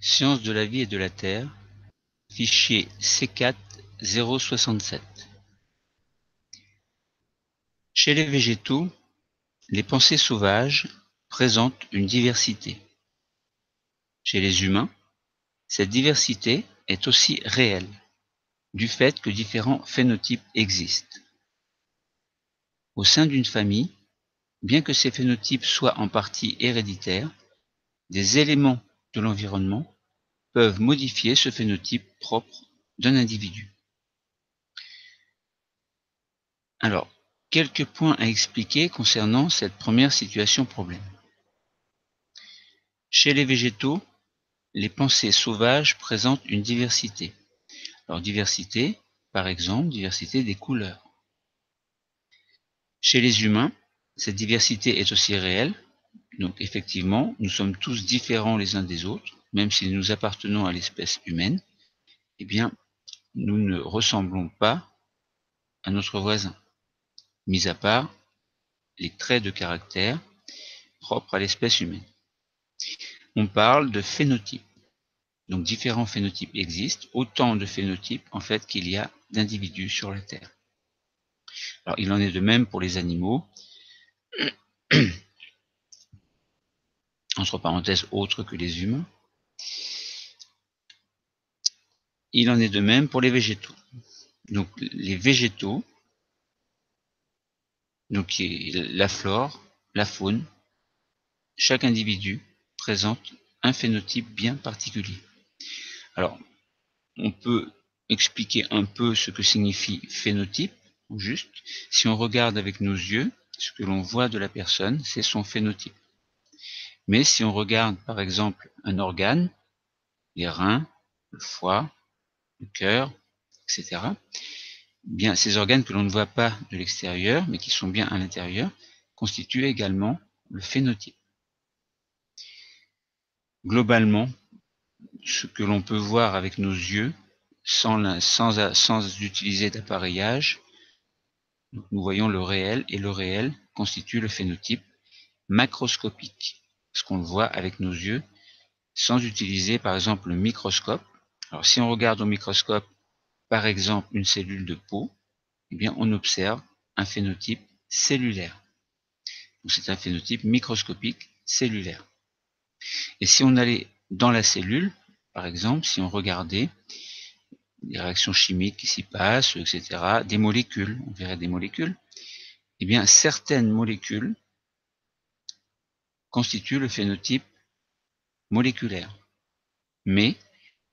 Sciences de la vie et de la Terre, fichier C4 067. Chez les végétaux, les pensées sauvages présentent une diversité. Chez les humains, cette diversité est aussi réelle, du fait que différents phénotypes existent. Au sein d'une famille, bien que ces phénotypes soient en partie héréditaires, des éléments de l'environnement peuvent modifier ce phénotype propre d'un individu. Alors, quelques points à expliquer concernant cette première situation problème. Chez les végétaux, les pensées sauvages présentent une diversité. Alors, diversité, par exemple, diversité des couleurs. Chez les humains, cette diversité est aussi réelle. Donc, effectivement, nous sommes tous différents les uns des autres, même si nous appartenons à l'espèce humaine. Eh bien, nous ne ressemblons pas à notre voisin, mis à part les traits de caractère propres à l'espèce humaine. On parle de phénotypes. Donc différents phénotypes existent, autant de phénotypes en fait qu'il y a d'individus sur la Terre. Alors il en est de même pour les animaux, entre parenthèses autres que les humains. Il en est de même pour les végétaux. Donc les végétaux, donc la flore, la faune, chaque individu présente un phénotype bien particulier. Alors, on peut expliquer un peu ce que signifie phénotype, juste. Si on regarde avec nos yeux, ce que l'on voit de la personne, c'est son phénotype. Mais si on regarde par exemple un organe, les reins, le foie, le cœur, etc., bien ces organes que l'on ne voit pas de l'extérieur, mais qui sont bien à l'intérieur, constituent également le phénotype. Globalement, ce que l'on peut voir avec nos yeux, sans utiliser d'appareillage, nous voyons le réel, et le réel constitue le phénotype macroscopique, parce qu'on le voit avec nos yeux, sans utiliser par exemple le microscope. Alors si on regarde au microscope, par exemple, une cellule de peau, eh bien on observe un phénotype cellulaire. Donc c'est un phénotype microscopique cellulaire. Et si on allait dans la cellule, par exemple, si on regardait les réactions chimiques qui s'y passent, etc., des molécules, on verrait des molécules, eh bien certaines molécules constituent le phénotype moléculaire. Mais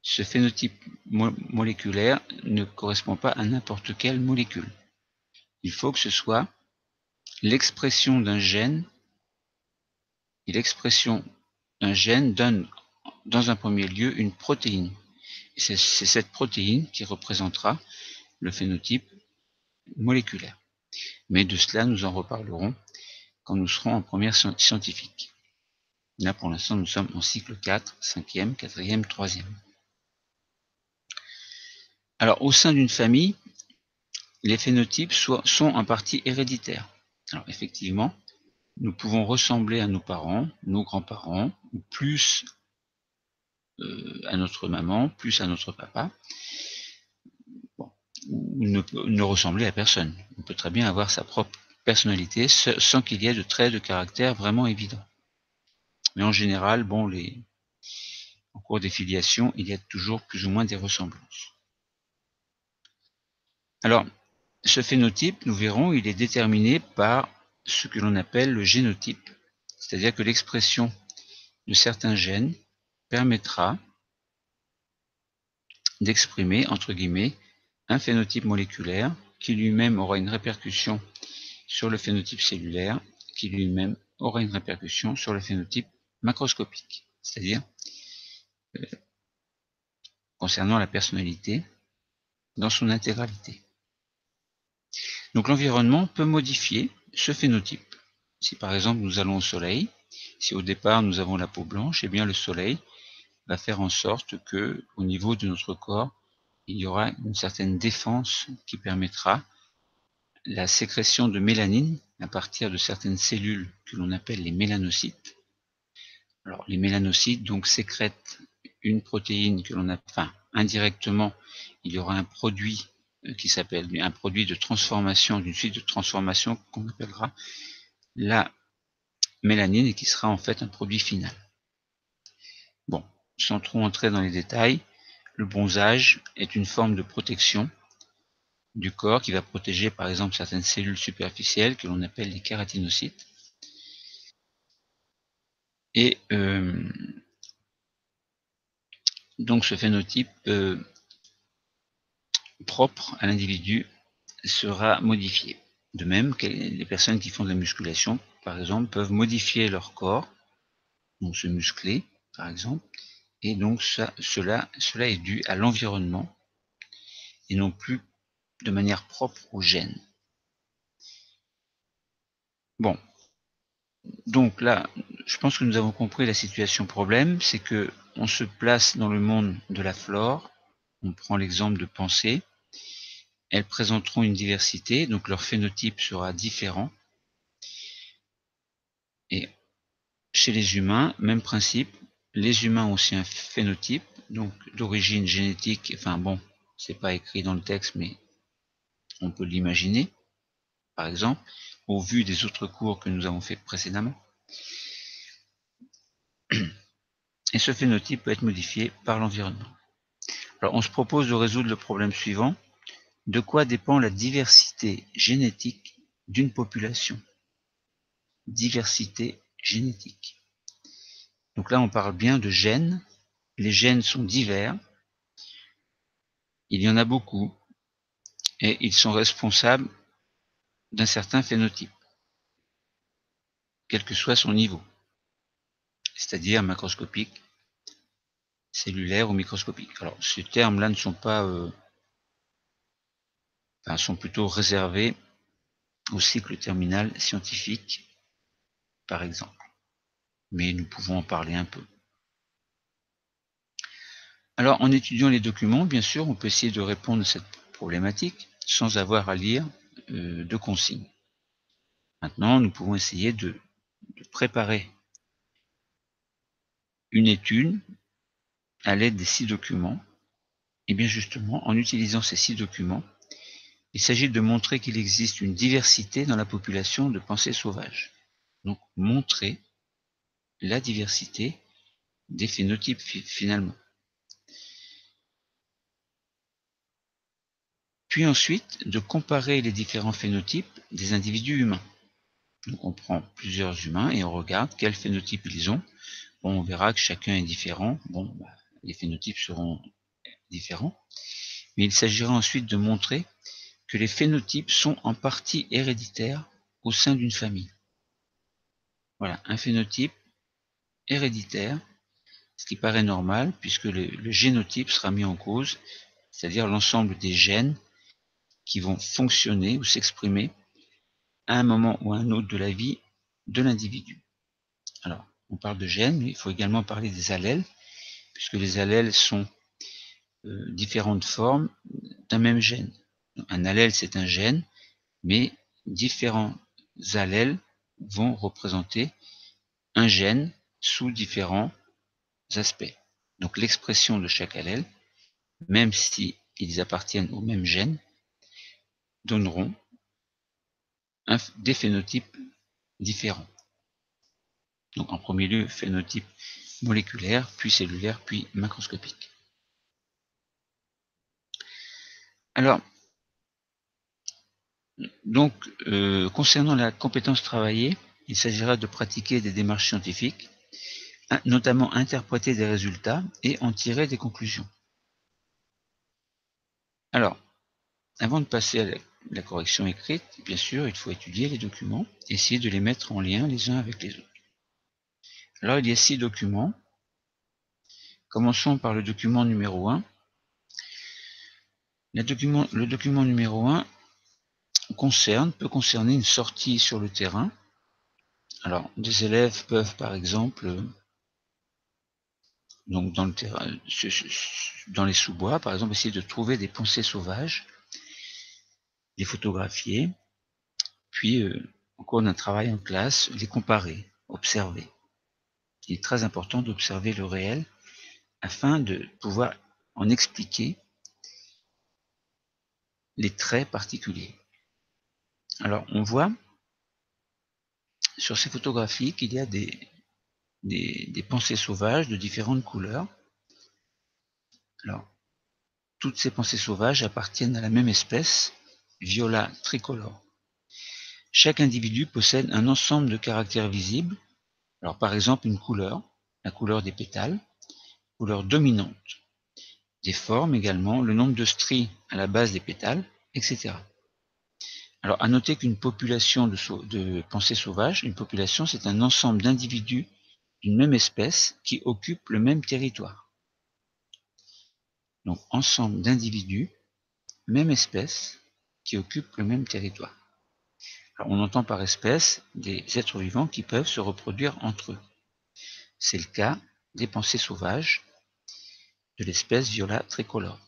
ce phénotype moléculaire ne correspond pas à n'importe quelle molécule. Il faut que ce soit l'expression d'un gène, et l'expression d'un gène donne dans un premier lieu une protéine. Et c'est cette protéine qui représentera le phénotype moléculaire. Mais de cela, nous en reparlerons quand nous serons en première scientifique. Là, pour l'instant, nous sommes en cycle 4, 5e, 4e, 3e. Alors, au sein d'une famille, les phénotypes sont en partie héréditaires. Alors, effectivement, nous pouvons ressembler à nos parents, nos grands-parents, ou plus à notre maman, plus à notre papa, bon, ou ne ressembler à personne. On peut très bien avoir sa propre personnalité sans qu'il y ait de traits de caractère vraiment évidents. Mais en général, bon, en cours des filiations, il y a toujours plus ou moins des ressemblances. Alors, ce phénotype, nous verrons, il est déterminé par ce que l'on appelle le génotype, c'est-à-dire que l'expression de certains gènes permettra d'exprimer, entre guillemets, un phénotype moléculaire qui lui-même aura une répercussion sur le phénotype cellulaire, qui lui-même aura une répercussion sur le phénotype macroscopique, c'est-à-dire concernant la personnalité dans son intégralité. Donc l'environnement peut modifier ce phénotype. Si par exemple nous allons au soleil, si au départ nous avons la peau blanche, eh bien le soleil va faire en sorte que, au niveau de notre corps, il y aura une certaine défense qui permettra la sécrétion de mélanine à partir de certaines cellules que l'on appelle les mélanocytes. Alors les mélanocytes donc sécrètent une protéine que l'on a, enfin, indirectement, il y aura un produit qui s'appelle un produit de transformation, d'une suite de transformation qu'on appellera la mélanine et qui sera en fait un produit final. Bon, sans trop entrer dans les détails, le bronzage est une forme de protection du corps qui va protéger par exemple certaines cellules superficielles que l'on appelle les kératinocytes. Et donc ce phénotype propre à l'individu sera modifié. De même, les personnes qui font de la musculation, par exemple, peuvent modifier leur corps, donc se muscler, par exemple, et donc cela est dû à l'environnement et non plus de manière propre aux gènes. Bon, donc là, je pense que nous avons compris la situation problème, c'est que on se place dans le monde de la flore, on prend l'exemple de pensée, elles présenteront une diversité, donc leur phénotype sera différent. Et chez les humains, même principe, les humains ont aussi un phénotype, donc d'origine génétique, enfin bon, c'est pas écrit dans le texte, mais on peut l'imaginer, par exemple, au vu des autres cours que nous avons fait précédemment. Et ce phénotype peut être modifié par l'environnement. Alors on se propose de résoudre le problème suivant. De quoi dépend la diversité génétique d'une population? Diversité génétique. Donc là on parle bien de gènes. Les gènes sont divers. Il y en a beaucoup. Et ils sont responsables d'un certain phénotype, quel que soit son niveau, c'est-à-dire macroscopique, cellulaire ou microscopique. Alors ces termes-là ne sont pas, sont plutôt réservés au cycle terminal scientifique, par exemple. Mais nous pouvons en parler un peu. Alors en étudiant les documents, bien sûr, on peut essayer de répondre à cette problématique sans avoir à lire de consignes. Maintenant, nous pouvons essayer de préparer une étude à l'aide des 6 documents. Et bien justement, en utilisant ces 6 documents, il s'agit de montrer qu'il existe une diversité dans la population de pensées sauvages. Donc montrer la diversité des phénotypes finalement. Puis ensuite, de comparer les différents phénotypes des individus humains. Donc on prend plusieurs humains et on regarde quel phénotype ils ont. Bon, on verra que chacun est différent. Bon, les phénotypes seront différents. Mais il s'agira ensuite de montrer que les phénotypes sont en partie héréditaires au sein d'une famille. Voilà, un phénotype héréditaire, ce qui paraît normal puisque le génotype sera mis en cause, c'est-à-dire l'ensemble des gènes qui vont fonctionner ou s'exprimer à un moment ou à un autre de la vie de l'individu. Alors, on parle de gènes, mais il faut également parler des allèles, puisque les allèles sont différentes formes d'un même gène. Un allèle, c'est un gène, mais différents allèles vont représenter un gène sous différents aspects. Donc l'expression de chaque allèle, même si ils appartiennent au même gène, donneront des phénotypes différents. Donc en premier lieu, phénotype moléculaire, puis cellulaire, puis macroscopique. Alors, donc, concernant la compétence travaillée, il s'agira de pratiquer des démarches scientifiques, notamment interpréter des résultats et en tirer des conclusions. Alors, avant de passer à la correction écrite, bien sûr, il faut étudier les documents, essayer de les mettre en lien les uns avec les autres. Alors, il y a 6 documents. Commençons par le document numéro 1. Le document numéro 1 peut concerner une sortie sur le terrain. Alors, des élèves peuvent, par exemple, donc dans le terrain, dans les sous-bois, par exemple, essayer de trouver des pensées sauvages, les photographier, puis, au cours d'un travail en classe, les comparer, observer. Il est très important d'observer le réel afin de pouvoir en expliquer les traits particuliers. Alors on voit sur ces photographies qu'il y a des pensées sauvages de différentes couleurs. Alors, toutes ces pensées sauvages appartiennent à la même espèce, Viola tricolore. Chaque individu possède un ensemble de caractères visibles. Alors par exemple une couleur, la couleur des pétales, couleur dominante, des formes également, le nombre de stries à la base des pétales, etc. Alors à noter qu'une population de pensées sauvages, une population c'est un ensemble d'individus d'une même espèce qui occupent le même territoire. Donc ensemble d'individus, même espèce, qui occupent le même territoire. Alors, on entend par espèce des êtres vivants qui peuvent se reproduire entre eux. C'est le cas des pensées sauvages de l'espèce Viola tricolore.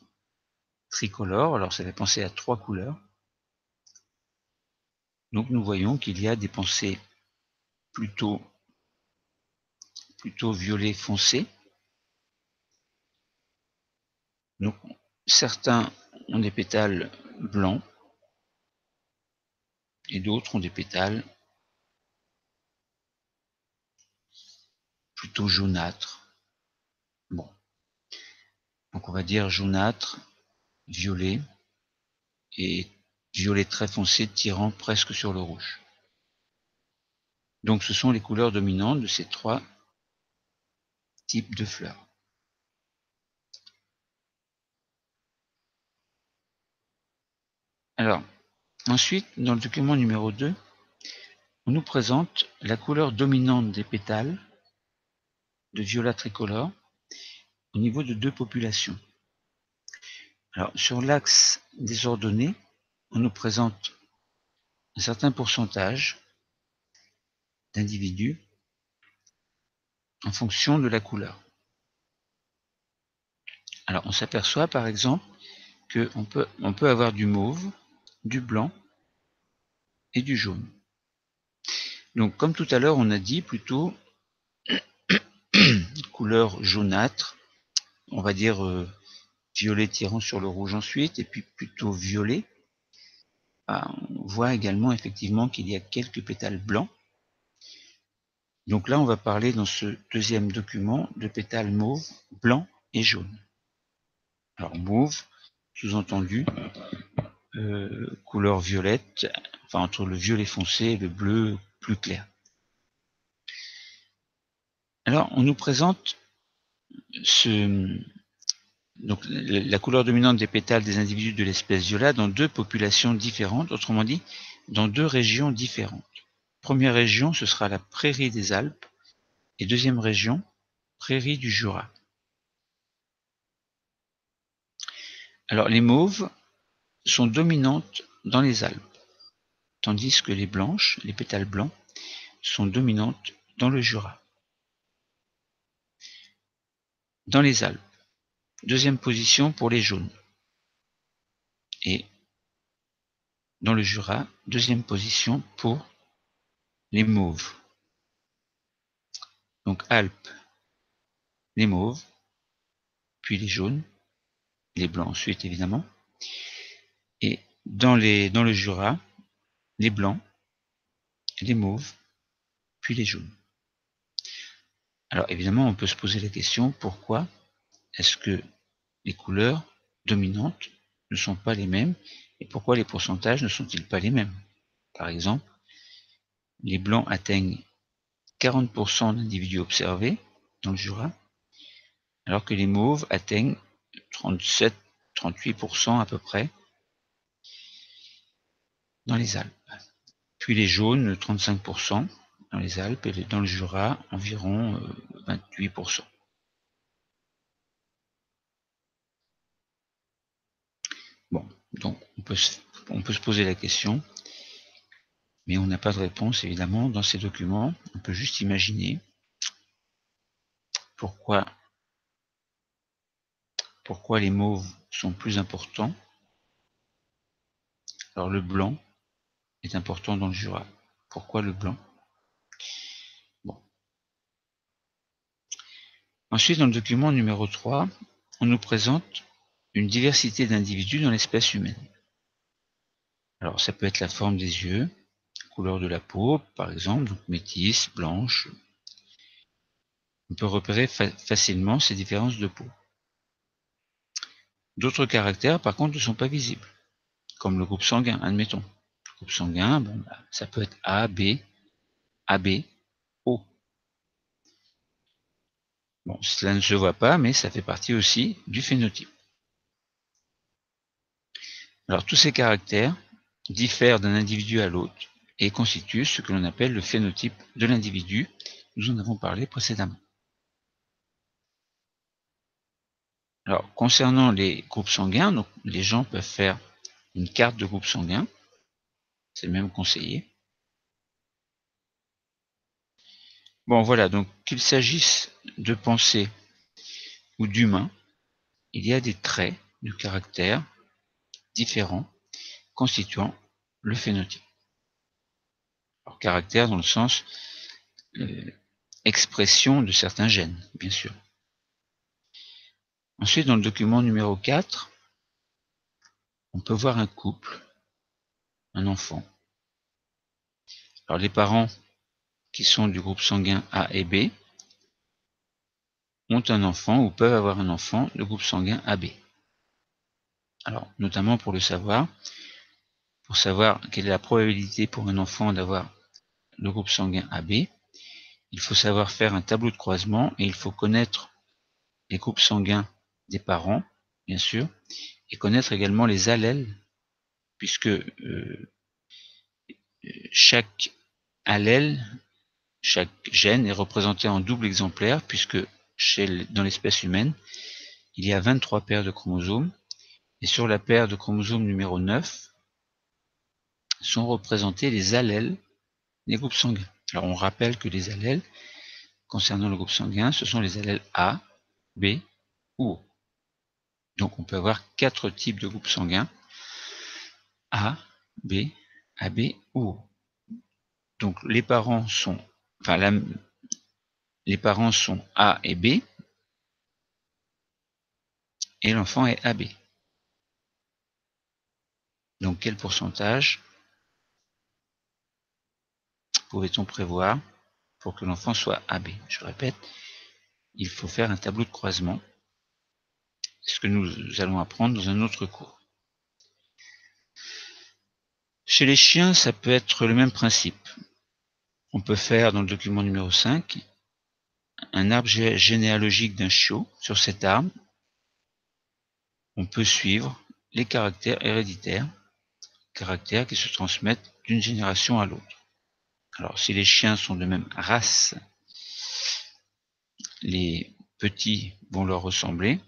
Tricolore, alors ça fait penser à 3 couleurs. Donc nous voyons qu'il y a des pensées plutôt violet foncé. Donc certains ont des pétales blancs et d'autres ont des pétales plutôt jaunâtres. Bon, donc on va dire jaunâtre, violet et violet très foncé tirant presque sur le rouge. Donc ce sont les couleurs dominantes de ces 3 types de fleurs. Alors, ensuite, dans le document numéro 2, on nous présente la couleur dominante des pétales de Viola tricolore au niveau de 2 populations. Alors, sur l'axe des ordonnées, on nous présente un certain pourcentage d'individus en fonction de la couleur. Alors, on s'aperçoit par exemple qu'on peut avoir du mauve, du blanc et du jaune. Donc, comme tout à l'heure, on a dit plutôt couleur jaunâtre, on va dire violet tirant sur le rouge ensuite, et puis plutôt violet. On voit également effectivement qu'il y a quelques pétales blancs. Donc là, on va parler dans ce deuxième document de pétales mauve, blanc et jaune. Alors mauve, sous-entendu, couleur violette, enfin entre le violet foncé et le bleu plus clair. Alors on nous présente donc la couleur dominante des pétales des individus de l'espèce Viola dans 2 populations différentes, autrement dit, dans 2 régions différentes. Première région, ce sera la prairie des Alpes, et deuxième région, prairie du Jura. Alors les mauves sont dominantes dans les Alpes, tandis que les blanches, les pétales blancs, sont dominantes dans le Jura. Dans les Alpes, deuxième position pour les jaunes. Et dans le Jura, deuxième position pour les mauves. Donc Alpes, les mauves, puis les jaunes, les blancs ensuite évidemment. Et dans le Jura, les blancs, les mauves, puis les jaunes. Alors évidemment, on peut se poser la question, pourquoi est-ce que les couleurs dominantes ne sont pas les mêmes et pourquoi les pourcentages ne sont-ils pas les mêmes? Par exemple, les blancs atteignent 40% d'individus observés dans le Jura, alors que les mauves atteignent 37-38% à peu près dans les Alpes. Puis les jaunes, 35% dans les Alpes et dans le Jura, environ 28%. Bon, donc on peut se poser la question, mais on n'a pas de réponse évidemment dans ces documents. On peut juste imaginer pourquoi les mauves sont plus importants. Alors le blanc est important dans le Jura. Pourquoi le blanc? Bon. Ensuite, dans le document numéro 3, on nous présente une diversité d'individus dans l'espèce humaine. Alors, ça peut être la forme des yeux, la couleur de la peau, par exemple, donc métisse, blanche. On peut repérer facilement ces différences de peau. D'autres caractères, par contre, ne sont pas visibles, comme le groupe sanguin, admettons. Le groupe sanguin, bon, ça peut être A, B, AB, O. Bon, cela ne se voit pas, mais ça fait partie aussi du phénotype. Alors, tous ces caractères diffèrent d'un individu à l'autre et constituent ce que l'on appelle le phénotype de l'individu. Nous en avons parlé précédemment. Alors, concernant les groupes sanguins, donc, les gens peuvent faire une carte de groupe sanguin. C'est même conseillé. Bon, voilà, donc qu'il s'agisse de pensée ou d'humain, il y a des traits de caractère différents constituant le phénotype. Alors, caractère dans le sens expression de certains gènes, bien sûr. Ensuite, dans le document numéro 4, on peut voir un couple, un enfant. Alors, les parents qui sont du groupe sanguin A et B ont un enfant ou peuvent avoir un enfant de groupe sanguin AB. Alors, notamment pour le savoir, pour savoir quelle est la probabilité pour un enfant d'avoir le groupe sanguin AB, il faut savoir faire un tableau de croisement et il faut connaître les groupes sanguins des parents, bien sûr, et connaître également les allèles, puisque chaque allèle, chaque gène est représenté en double exemplaire, puisque dans l'espèce humaine, il y a 23 paires de chromosomes, et sur la paire de chromosomes numéro 9 sont représentés les allèles des groupes sanguins. Alors on rappelle que les allèles, concernant le groupe sanguin, ce sont les allèles A, B ou O. Donc on peut avoir 4 types de groupes sanguins, A, B, AB ou O. Donc les parents sont, les parents sont A et B, et l'enfant est AB. Donc quel pourcentage pouvait-on prévoir pour que l'enfant soit AB? Je répète, il faut faire un tableau de croisement, ce que nous allons apprendre dans un autre cours. Chez les chiens, ça peut être le même principe. On peut faire, dans le document numéro 5, un arbre généalogique d'un chiot. Sur cet arbre, on peut suivre les caractères héréditaires, caractères qui se transmettent d'une génération à l'autre. Alors, si les chiens sont de même race, les petits vont leur ressembler.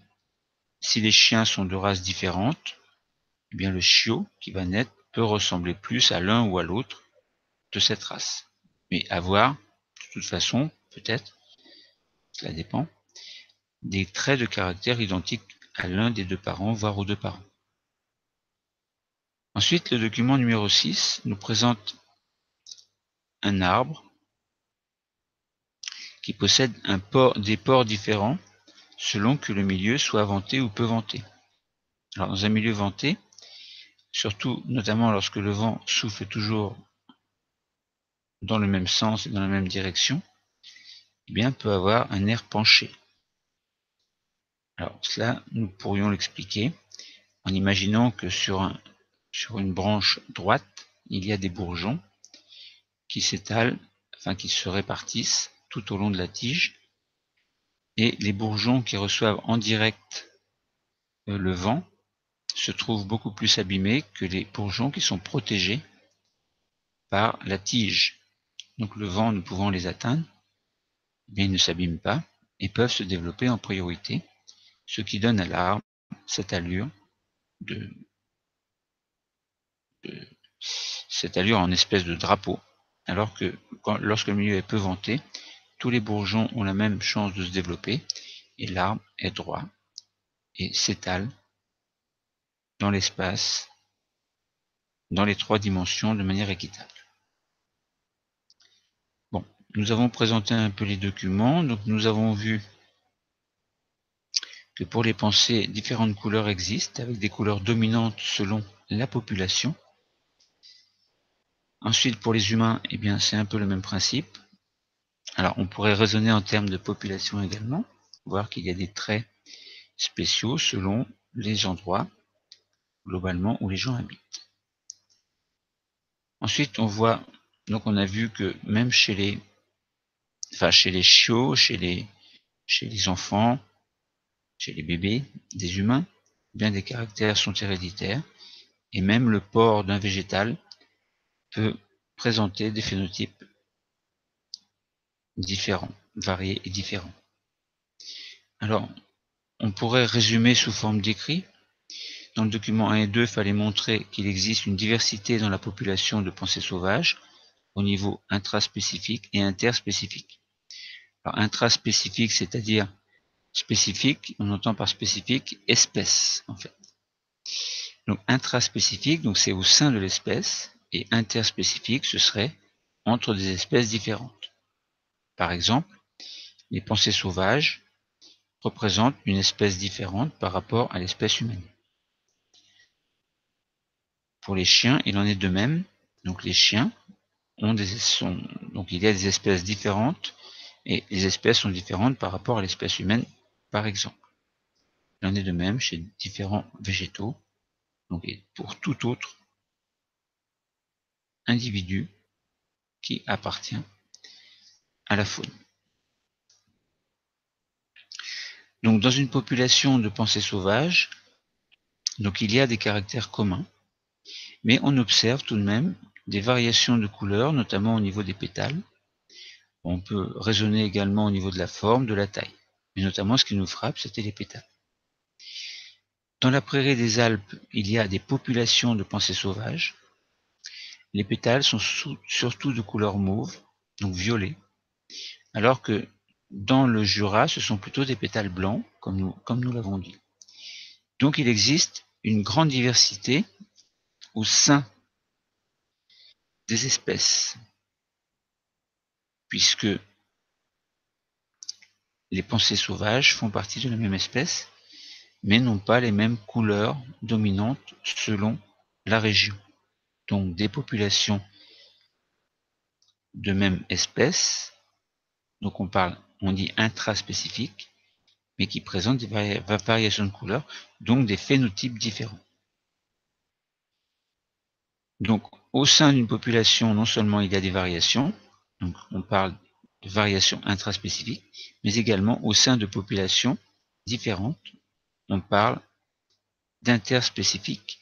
Si les chiens sont de races différentes, eh bien le chiot qui va naître peut ressembler plus à l'un ou à l'autre de cette race. Mais avoir, de toute façon, peut-être, cela dépend, des traits de caractère identiques à l'un des deux parents, voire aux deux parents. Ensuite, le document numéro 6 nous présente un arbre qui possède des pores différents selon que le milieu soit venté ou peu venté. Alors, dans un milieu venté, surtout notamment lorsque le vent souffle toujours dans le même sens et dans la même direction, eh bien, peut avoir un air penché. Alors, cela, nous pourrions l'expliquer en imaginant que sur une branche droite, il y a des bourgeons qui s'étalent, qui se répartissent tout au long de la tige, et les bourgeons qui reçoivent en direct le vent se trouvent beaucoup plus abîmés que les bourgeons qui sont protégés par la tige. Donc le vent ne pouvant les atteindre, eh bien, ils ne s'abîment pas et peuvent se développer en priorité, ce qui donne à l'arbre cette allure en espèce de drapeau, alors que lorsque le milieu est peu venté, tous les bourgeons ont la même chance de se développer et l'arbre est droit et s'étale dans l'espace, dans les 3 dimensions de manière équitable. Bon, nous avons présenté un peu les documents, donc nous avons vu que pour les pensées, différentes couleurs existent, avec des couleurs dominantes selon la population. Ensuite, pour les humains, eh bien, c'est un peu le même principe. Alors, on pourrait raisonner en termes de population également, voir qu'il y a des traits spéciaux selon les endroits, globalement, où les gens habitent. Ensuite, on voit, donc on a vu que même chez les chiots, chez les enfants, chez les bébés, des humains, bien des caractères sont héréditaires, et même le porc d'un végétal peut présenter des phénotypes différents, variés et différents. Alors, on pourrait résumer sous forme d'écrit. Dans le document 1 et 2, il fallait montrer qu'il existe une diversité dans la population de pensées sauvages au niveau intraspécifique et interspécifique. Alors, intraspécifique, c'est-à-dire spécifique, on entend par spécifique espèce, en fait. Donc, intraspécifique, donc c'est au sein de l'espèce, et interspécifique, ce serait entre des espèces différentes. Par exemple, les pensées sauvages représentent une espèce différente par rapport à l'espèce humaine. Pour les chiens, il en est de même. Donc les chiens donc il y a des espèces différentes et les espèces sont différentes par rapport à l'espèce humaine, par exemple. Il en est de même chez différents végétaux, donc et pour tout autre individu qui appartient à la faune. Donc dans une population de pensées sauvages, donc il y a des caractères communs, mais on observe tout de même des variations de couleurs, notamment au niveau des pétales. On peut raisonner également au niveau de la forme, de la taille. Mais notamment, ce qui nous frappe, c'était les pétales. Dans la prairie des Alpes, il y a des populations de pensées sauvages. Les pétales sont surtout de couleur mauve, donc violet, alors que dans le Jura, ce sont plutôt des pétales blancs, comme nous l'avons dit. Donc il existe une grande diversité au sein des espèces, puisque les pensées sauvages font partie de la même espèce, mais n'ont pas les mêmes couleurs dominantes selon la région. Donc des populations de même espèce, donc on dit intraspécifiques, mais qui présentent des variations de couleurs, donc des phénotypes différents. Donc au sein d'une population, non seulement il y a des variations, donc on parle de variations intraspécifiques, mais également au sein de populations différentes, on parle d'interspécifiques.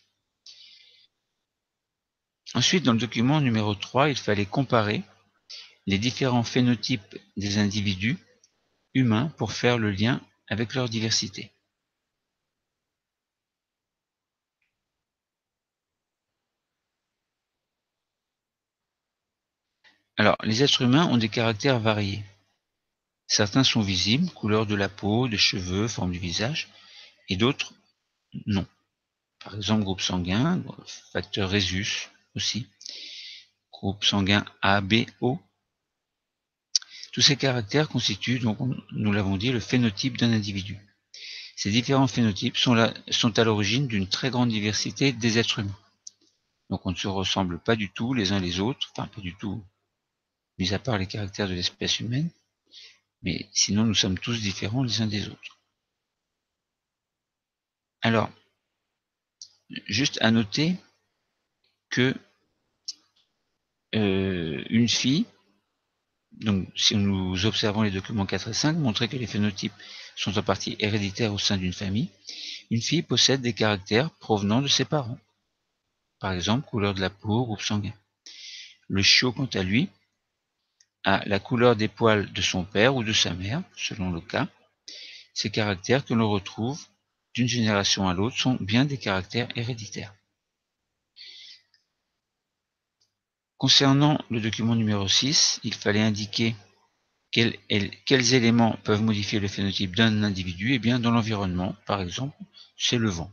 Ensuite, dans le document numéro 3, il fallait comparer les différents phénotypes des individus humains pour faire le lien avec leur diversité. Alors, les êtres humains ont des caractères variés. Certains sont visibles, couleur de la peau, des cheveux, forme du visage, et d'autres non. Par exemple, groupe sanguin, facteur Rhésus aussi, groupe sanguin A, B, O. Tous ces caractères constituent, donc nous l'avons dit, le phénotype d'un individu. Ces différents phénotypes sont à l'origine d'une très grande diversité des êtres humains. Donc on ne se ressemble pas du tout les uns les autres, enfin pas du tout, mis à part les caractères de l'espèce humaine, mais sinon nous sommes tous différents les uns des autres. Alors, juste à noter que une fille, donc si nous observons les documents 4 et 5, montrait que les phénotypes sont en partie héréditaires au sein d'une famille, une fille possède des caractères provenant de ses parents. Par exemple, couleur de la peau, groupe sanguin. Le chiot, quant à lui, a la couleur des poils de son père ou de sa mère, selon le cas. Ces caractères que l'on retrouve d'une génération à l'autre sont bien des caractères héréditaires. Concernant le document numéro 6, il fallait indiquer quels éléments peuvent modifier le phénotype d'un individu. Eh bien, dans l'environnement, par exemple, c'est le vent.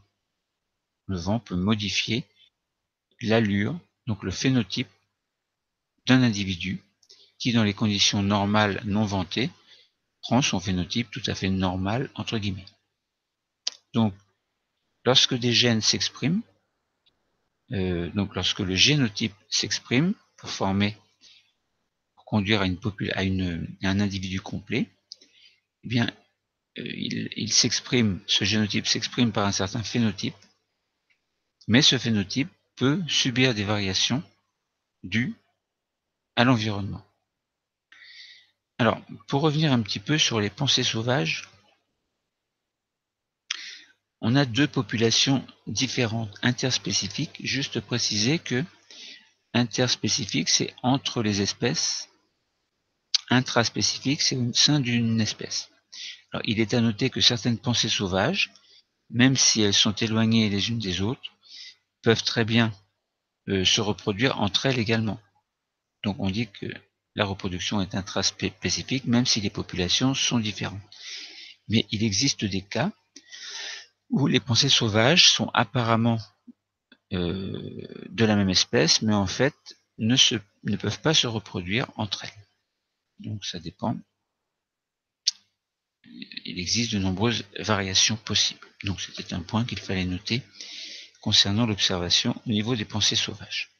Le vent peut modifier l'allure, donc le phénotype d'un individu qui, dans les conditions normales non ventées, prend son phénotype tout à fait normal, entre guillemets. Donc, lorsque des gènes s'expriment, donc lorsque le génotype s'exprime pour conduire à un individu complet, eh bien, ce génotype s'exprime par un certain phénotype, mais ce phénotype peut subir des variations dues à l'environnement. Alors, pour revenir un petit peu sur les pensées sauvages, on a deux populations différentes, interspécifiques. Juste préciser que interspécifique, c'est entre les espèces. Intraspécifique, c'est au sein d'une espèce. Alors, il est à noter que certaines pensées sauvages, même si elles sont éloignées les unes des autres, peuvent très bien se reproduire entre elles également. Donc on dit que la reproduction est intraspécifique, même si les populations sont différentes. Mais il existe des cas où les pensées sauvages sont apparemment de la même espèce, mais en fait ne peuvent pas se reproduire entre elles. Donc ça dépend. Il existe de nombreuses variations possibles. Donc c'était un point qu'il fallait noter concernant l'observation au niveau des pensées sauvages.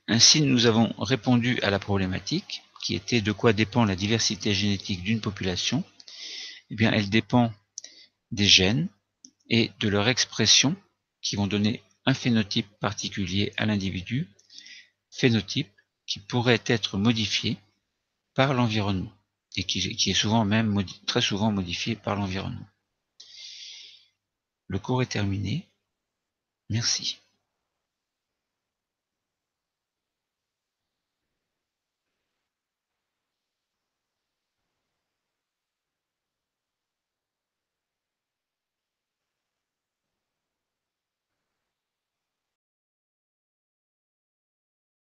Ainsi, nous avons répondu à la problématique qui était de quoi dépend la diversité génétique d'une population. Eh bien, elle dépend des gènes et de leur expression qui vont donner un phénotype particulier à l'individu, phénotype qui pourrait être modifié par l'environnement et qui est souvent même très souvent modifié par l'environnement. Le cours est terminé. Merci.